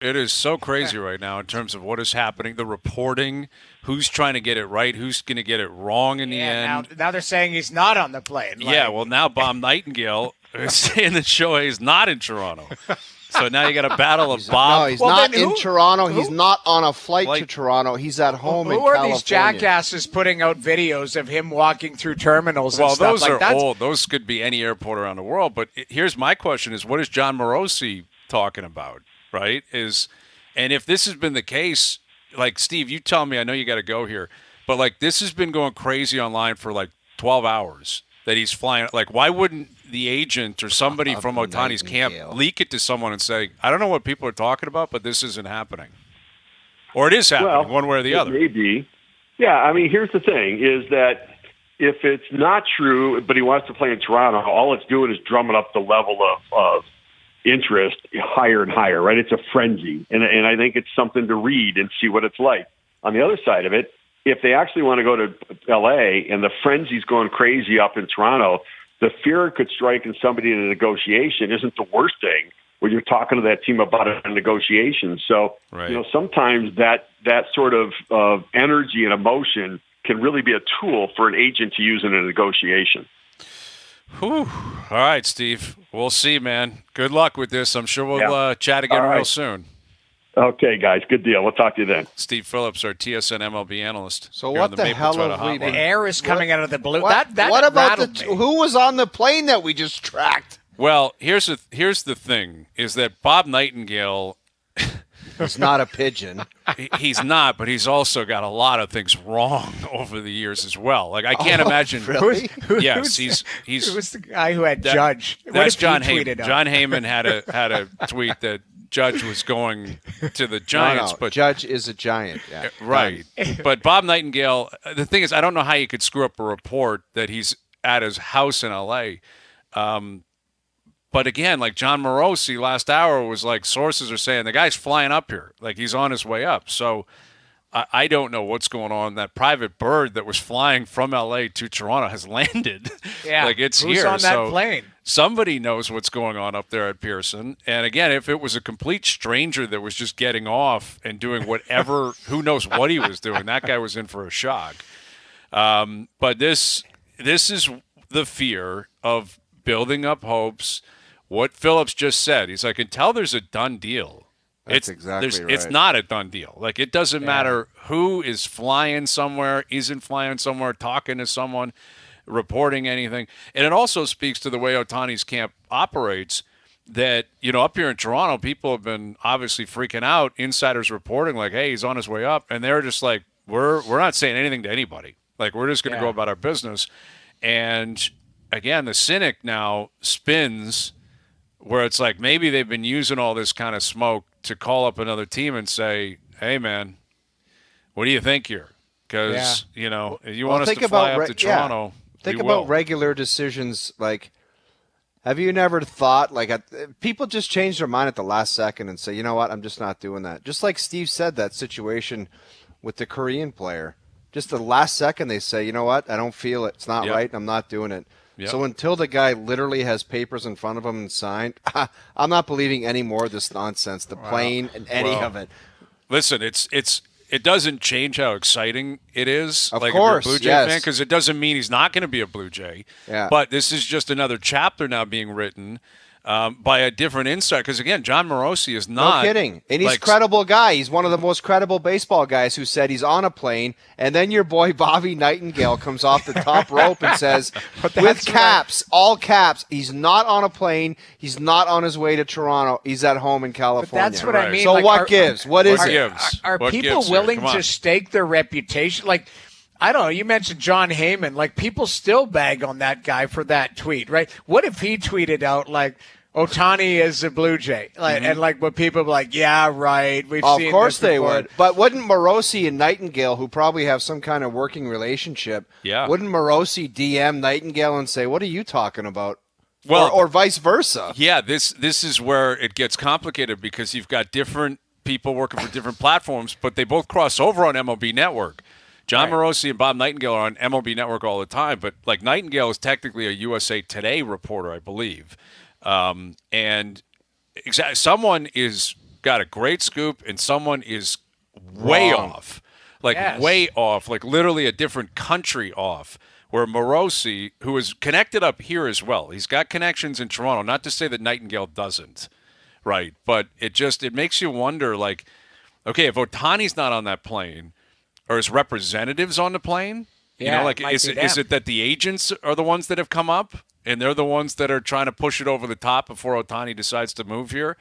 It is so crazy right now in terms of what is happening, the reporting, who's trying to get it right, who's going to get it wrong in the Yeah, end. now they're saying he's not on the plane. Yeah, Like, well, now Bob Nightingale is saying that Shohei is not in Toronto. So now you got a battle of Bob. No, he's Well, not then in who- Toronto. He's who- not on a flight to Flight- Toronto. He's at home in who are California. these jackasses putting out videos of him walking through terminals and Well, stuff? those Like, are that's, old. Those could be any airport around the world. But here's my question: is what is John Morosi talking about? Right? And if this has been the case, like Steve, you tell me. I know you got to go here, but like this has been going crazy online for like 12 hours that he's flying. Like, why wouldn't the agent or somebody from Ohtani's camp Nightingale. leak it to someone and say, "I don't know what people are talking about, but this isn't happening," or it is happening one way or the other? Maybe. Yeah, I mean, here's the thing: is that if it's not true, but he wants to play in Toronto, all it's doing is drumming up the level of interest higher and higher. Right? It's a frenzy, and I think it's something to read and see what it's like. On the other side of it, if they actually want to go to L.A. and the frenzy's going crazy up in Toronto, the fear it could strike in somebody in a negotiation isn't the worst thing when you're talking to that team about a negotiation. So, Right. sometimes that sort of energy and emotion can really be a tool for an agent to use in a negotiation. Whew. All right, Steve. We'll see, man. Good luck with this. I'm sure we'll chat again All right. real soon. Okay, guys, good deal. We'll talk to you then. Steve Phillips, our TSN MLB analyst. So here what on the Maple hell Trotter have we the Hotline. air is coming out of the blue. What, That what about rattled me. who was on the plane that we just tracked? Well, here's the thing: is that Bob Nightingale? It's not a pigeon. He's not, but he's also got a lot of things wrong over the years as well. Like I can't imagine. really? Yes, he's Who's the guy who had Judge? What That's if he John tweeted Heyman. out? John Heyman had a tweet that Judge was going to the Giants, no, but Judge is a giant. Yeah. right. But Bob Nightingale, the thing is, I don't know how you could screw up a report that he's at his house in L.A. But again, like John Morosi last hour was like, sources are saying the guy's flying up here, like he's on his way up. So I don't know what's going on. That private bird that was flying from L.A. to Toronto has landed. Yeah, like it's who's here. on that So plane? somebody knows what's going on up there at Pearson. And again, if it was a complete stranger that was just getting off and doing whatever, who knows what he was doing, that guy was in for a shock. But this is the fear of building up hopes. What Phillips just said, he's like, until there's a done deal, That's exactly right. It's not a done deal. Like it doesn't matter who is flying somewhere, isn't flying somewhere, talking to someone, reporting anything. And it also speaks to the way Ohtani's camp operates. That up here in Toronto, people have been obviously freaking out. Insiders reporting like, "Hey, he's on his way up," and they're just like, "We're not saying anything to anybody. Like we're just going to go about our business." And again, the cynic now spins where it's like maybe they've been using all this kind of smoke to call up another team and say, "Hey, man, what do you think here? Because you want us to fly up to Toronto." Think we about will. regular decisions. Like, have you never thought people just change their mind at the last second and say, "You know what? I'm just not doing that." Just like Steve said, that situation with the Korean player. Just the last second, they say, "You know what? I don't feel it. It's not Yep. right. I'm not doing it." Yep. So until the guy literally has papers in front of him and signed, I'm not believing any more of this nonsense. The plane and any of it. Listen, it doesn't change how exciting it is. Of like course, if you're a Blue Jay yes. fan, because it doesn't mean he's not going to be a Blue Jay. Yeah. But this is just another chapter now being written by a different insider. Because again, John Morosi is not. No kidding. And he's like, a credible guy. He's one of the most credible baseball guys who said he's on a plane. And then your boy Bobby Nightingale comes off the top rope and says, with caps, all caps, he's not on a plane. He's not on his way to Toronto. He's at home in California. But that's what I mean. So like, what gives? What is it? gives? Are What people gives here? willing Come on. to stake their reputation? Like, I don't know. You mentioned John Heyman. Like, people still bag on that guy for that tweet, right? What if he tweeted out, like, Ohtani is a Blue Jay? Like, and, like, what people be like, yeah, right. We've seen Of course this they before. would. But wouldn't Morosi and Nightingale, who probably have some kind of working relationship, wouldn't Morosi DM Nightingale and say, "What are you talking about?" Well, or vice versa. Yeah, this is where it gets complicated because you've got different people working for different platforms, but they both cross over on MLB Network. John Morosi and Bob Nightingale are on MLB Network all the time, but like Nightingale is technically a USA Today reporter, I believe. And someone is got a great scoop and someone is way Wrong. off, like Yes. way off, like literally a different country off. Where Morosi, who is connected up here as well, he's got connections in Toronto. Not to say that Nightingale doesn't, right? But it makes you wonder, like, okay, if Ohtani's not on that plane, or his representatives on the plane, Yeah, like it might is be it them. that the agents are the ones that have come up and they're the ones that are trying to push it over the top before Ohtani decides to move here,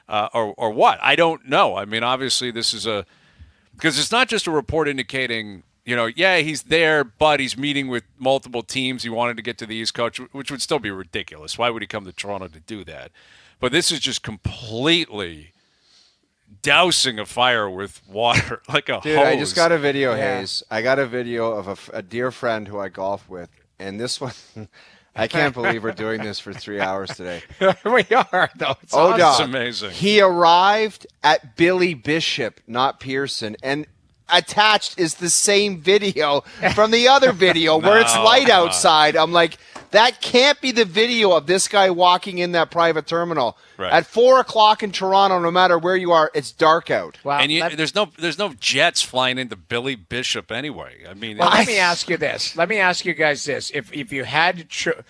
or what? I don't know. I mean, obviously this is because it's not just a report indicating. Yeah, he's there, but he's meeting with multiple teams. He wanted to get to the East Coast, which would still be ridiculous. Why would he come to Toronto to do that? But this is just completely dousing a fire with water, like a Dude, hose. I just got a video, Yeah. Hayes. I got a video of a dear friend who I golf with, and this one, I can't believe we're doing this for 3 hours today. We are, though. It's Oh, awesome. dog. It's amazing. He arrived at Billy Bishop, not Pearson, and attached is the same video from the other video where it's No, light come on. outside. I'm like, that can't be the video of this guy walking in that private terminal. Right. At 4 o'clock in Toronto, no matter where you are, it's dark out. Well, And let- there's no jets flying into Billy Bishop anyway. I mean, Well, let me ask you this. Let me ask you guys this. If you had to,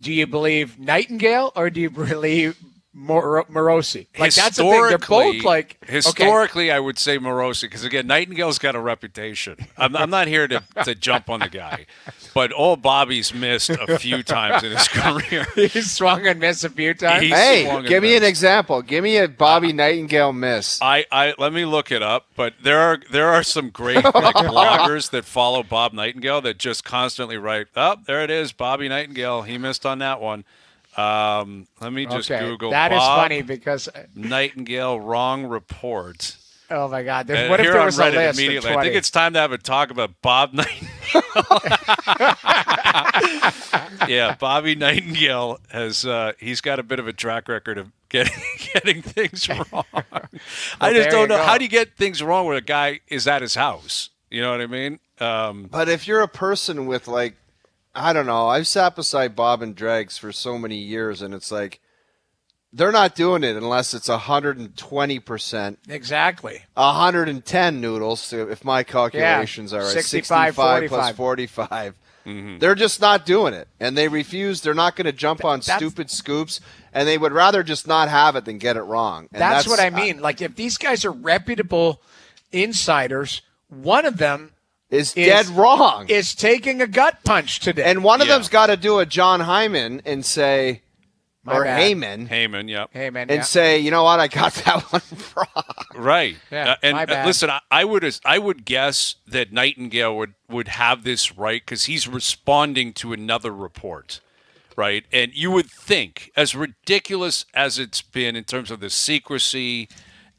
do you believe Nightingale or do you believe Morosi? Like, that's the thing. They're both like historically, I would say Morosi because again, Nightingale's got a reputation. I'm not here to jump on the guy, but old Bobby's missed a few times in his career. Okay. He's swung and missed a few times. He's Hey, swung and give me an missed. example. Give me a Bobby Nightingale miss. I let me look it up, but there are some great like bloggers that follow Bob Nightingale that just constantly write, "Oh, there it is, Bobby Nightingale. He missed on that one." Let me just Okay, Google that is Bob funny because Nightingale wrong report. oh my God, And what if here there on was a Reddit list immediately. of 20? I think it's time to have a talk about Bob Nightingale. Yeah, Bobby Nightingale has he's got a bit of a track record of getting things wrong. I just there don't you know go. how do you get things wrong when a guy is at his house. You know what I mean? But if you're a person with like, I don't know, I've sat beside Bob and Dregs for so many years, and it's like they're not doing it unless it's 120%, exactly. 110 noodles, if my calculations are right. 65, 65 plus 45. 45. They're just not doing it, and they refuse. They're not going to jump on That's- stupid scoops, and they would rather just not have it than get it wrong. And That's what I mean. Like, if these guys are reputable insiders, one of them is dead wrong. is taking a gut punch today. And one of Yeah. them's got to do a John Hyman and say, My or bad. Heyman, Heyman, yeah. hey man, and yeah. say, you know what, I got that one wrong. Right. Yeah, And my bad. listen, I would guess that Nightingale would have this right because he's responding to another report, right? And you would think, as ridiculous as it's been in terms of the secrecy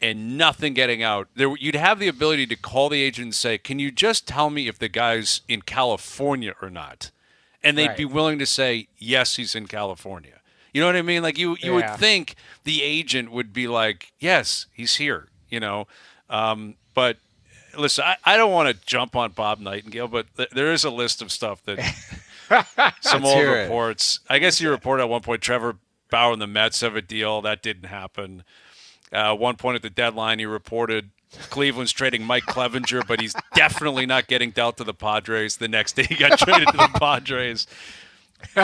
and nothing getting out, you'd have the ability to call the agent and say, "Can you just tell me if the guy's in California or not?" And they'd Right. be willing to say, "Yes, he's in California." You know what I mean? Like you would Yeah. think the agent would be like, "Yes, he's here." You know, but listen, I don't want to jump on Bob Nightingale, but there is a list of stuff that some old hear it. reports. I guess you reported at one point Trevor Bauer and the Mets have a deal that didn't happen. One point at the deadline, he reported Cleveland's trading Mike Clevenger, but he's definitely not getting dealt to the Padres. The next day, he got traded to the Padres.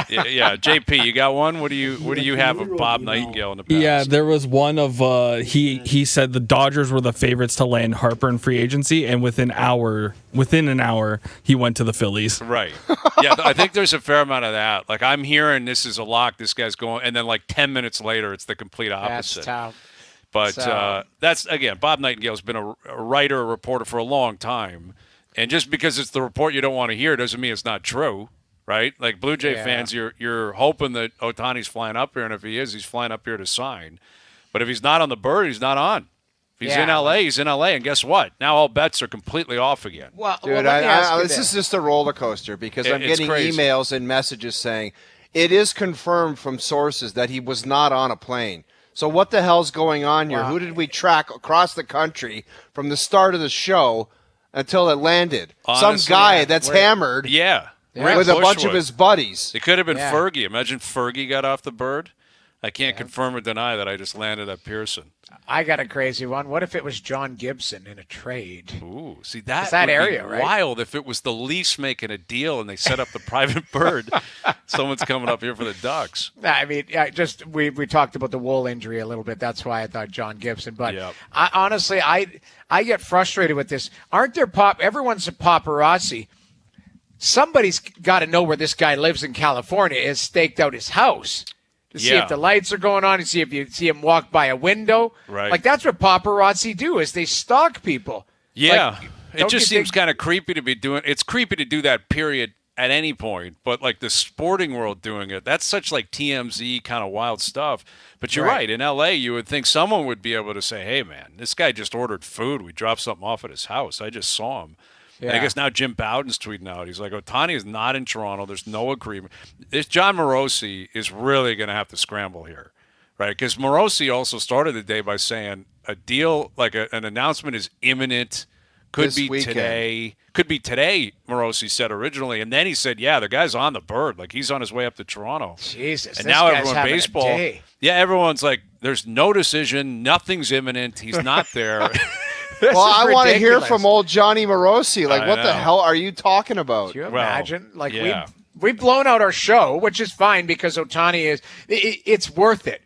Yeah, JP, you got one? What do you have of Bob Nightingale in the past? Yeah, there was one of he said the Dodgers were the favorites to land Harper in free agency, and within an hour he went to the Phillies. Right. Yeah, I think there's a fair amount of that. Like I'm hearing this is a lock. This guy's going, and then like 10 minutes later, it's the complete That's opposite. tough. But So- that's again, Bob Nightingale's been a writer, a reporter for a long time, and just because it's the report you don't want to hear doesn't mean it's not true, right? Like Blue Jay Yeah. fans, you're hoping that Ohtani's flying up here, and if he is, he's flying up here to sign. But if he's not on the bird, he's not on. If he's Yeah. in LA, he's in LA, and guess what? Now all bets are completely off again. Well, Dude, let me ask you this is just a roller coaster because I'm It's getting crazy. emails and messages saying it is confirmed from sources that he was not on a plane. So what the hell's going on here? Wow. Who did we track across the country from the start of the show until it landed? Honestly, Some guy yeah. that's hammered Yeah. with a bunch of Bushwood. his buddies. It could have been Yeah. Fergie. Imagine Fergie got off the bird. I can't confirm or deny that I just landed at Pearson. I got a crazy one. What if it was John Gibson in a trade? Ooh, see that It's that would area, be right? wild if it was the Leafs making a deal and they set up the private bird. Someone's coming up here for the Ducks. I mean, we talked about the Wool injury a little bit. That's why I thought John Gibson. But Yep. honestly, I get frustrated with this. Aren't there everyone's a paparazzi. Somebody's got to know where this guy lives in California. Has staked out his house to see Yeah. if the lights are going on, to see if you see him walk by a window. Right. Like that's what paparazzi do, is they stalk people. Yeah. Like, It don't just you seems think- kind of creepy to be doing. It's creepy to do that, period, at any point. But like the sporting world doing it, that's such like TMZ kind of wild stuff. But you're Right. right. In LA, you would think someone would be able to say, "Hey, man, this guy just ordered food. We dropped something off at his house. I just saw him." And I Yeah. guess now Jim Bowden's tweeting out. He's like, Ohtani is not in Toronto. There's no agreement. This John Morosi is really going to have to scramble here, right? Because Morosi also started the day by saying a deal, like an announcement is imminent, could This be weekend. today. Could be today, Morosi said originally. And then he said, yeah, the guy's on the bird. Like he's on his way up to Toronto. Jesus, And this now guy's everyone having a baseball. day. Yeah, everyone's like, there's no decision. Nothing's imminent. He's not there. Well, I want to hear ridiculous. from old Johnny Morosi. Like, I what the know. hell are you talking about? Can you Well, imagine? Like yeah. we've blown out our show, which is fine because Ohtani is it's worth it.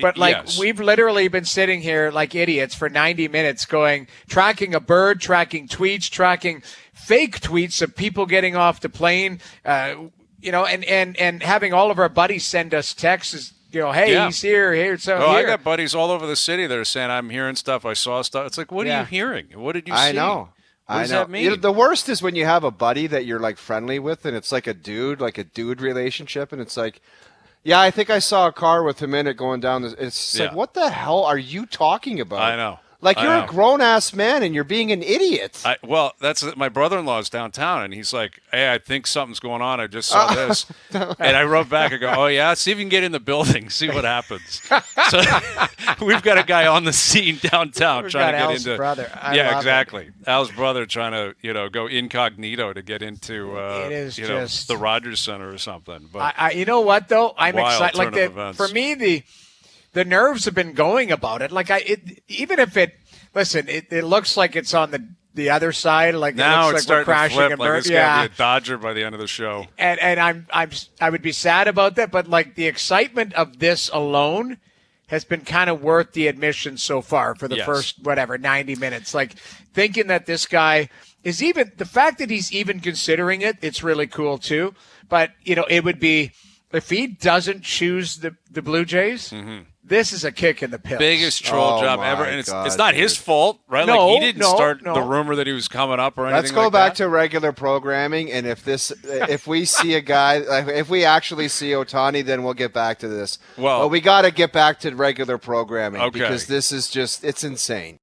But like Yes. we've literally been sitting here like idiots for 90 minutes tracking a bird, tracking tweets, tracking fake tweets of people getting off the plane, and having all of our buddies send us texts, hey, Yeah. he's here, so Oh, I here. got buddies all over the city that are saying, I'm hearing stuff, I saw stuff. It's like, what are Yeah. you hearing? What did you see? I know. What I does know. that mean? The worst is when you have a buddy that you're like friendly with, and it's like a dude relationship, and it's like, yeah, I think I saw a car with him in it going down this. It's like, Yeah. what the hell are you talking about? I know. Like, I you're know. a grown ass man, and you're being an idiot. Well, that's my brother-in-law's downtown, and he's like, hey, I think something's going on. I just saw this. And I wrote back, I go, oh, yeah? See if you can get in the building, see what happens. So we've got a guy on the scene downtown We've trying got to get Al's into. brother. I yeah, love it. exactly. Al's brother trying to, go incognito to get into, It is just- the Rogers Center or something. But I you know what though? I'm Wild excited. Like turn of events. for me, the nerves have been going about it. Like even if it looks like it's on the other side. Like now it it's looks like we're starting to crashing flip. and Like burn. it's Yeah, going to be a Dodger by the end of the show. and I would be sad about that. But like the excitement of this alone has been kind of worth the admission so far for the Yes. first 90 minutes. Like thinking that this guy is even the fact that he's even considering it. It's really cool too. But it would be if he doesn't choose the Blue Jays. This is a kick in the pits. Biggest troll Oh job my ever, and it's God, not his dude. fault, right? No, like he didn't no, start no. the rumor that he was coming up or anything. Let's go like back that. to regular programming, and if we see a guy, like, if we actually see Ohtani, then we'll get back to this. Well- but we got to get back to regular programming Okay. because this is it's insane.